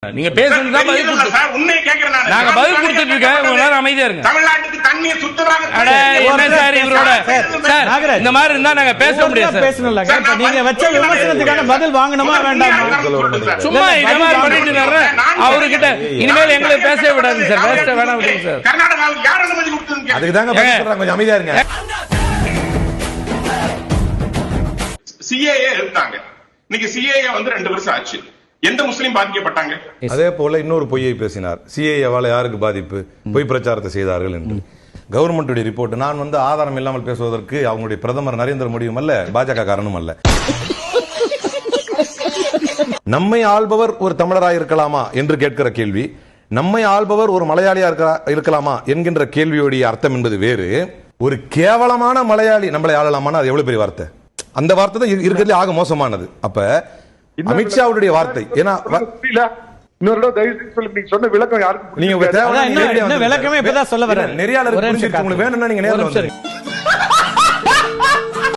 நீங்க பேசுறது தான் பதில் கொடுத்து உன்னை கேக்குறேன் நாங்க பதில் கொடுத்துட்டு இருக்கேன். ஒரு நேரம் அமைதியா இருங்க. தமிழ்நாட்டுக்கு தண்ணீர் சுத்தமாக அட என்ன சார் இவரோட சார் இந்த மாதிரி இருந்தா நாங்க பேச முடியாது சார். பேசணும்ல இப்ப நீங்க வச்ச விமர்சனத்துக்கான பதில் வாங்கணுமா வேண்டாமா? சும்மா இந்த மாதிரி பண்ணிட்டு இருக்காரு அவர்கிட்ட. இனிமேல் எங்களை பேசவே விடாது சார். பேச வேணாம் விடுங்க சார். கர்நாடகாவுக்கு யார் அனுமதி கொடுத்ததுன்னு அதுக்கு தாங்க பதில் சொல்றாங்க. கொஞ்சம் அமைதியா இருங்க. சிஏஏ எடுத்தாங்க. இன்னைக்கு சிஏஏ வந்து 2 வருஷம் ஆச்சு. எந்த முஸ்லீம் பாதிக்கப்பட்டாங்க? அதே போல இன்னொரு பொய்யை பேசினார். சிஏஏவால யாருக்கு பாதிப்பு? பொய் பிரச்சாரத்தை செய்தார்கள் என்று கவர்மெண்ட்டுடைய ரிப்போர்ட். நான் வந்து ஆதாரம் இல்லாமல் பேசுவதற்கு அவங்களுடைய பிரதமர் நரேந்திர மோடியும் அல்ல, பாஜக காரணம் அல்ல. நம்மை ஆள்பவர் ஒரு தமிழராக இருக்கலாமா என்று கேட்கிற கேள்வி, நம்மை ஆள்பவர் ஒரு மலையாளியா இருக்கலாமா என்கின்ற கேள்வியோடைய அர்த்தம் என்பது வேறு. ஒரு கேவலமான மலையாளி நம்மளை ஆளலாமான்னு அது எவ்வளவு பெரிய வார்த்தை. அந்த வார்த்தை தான் இருக்கிறதுல ஆக மோசமானது. அப்ப அமித்ஷாவுடைய வார்த்தை ஏன்னா சொன்ன விளக்கம் யாருக்கு விளக்கமே இப்பதான் சொல்ல வரேன். நெறியாளர் உங்களுக்கு வேணும்னா நீங்க நேர்ல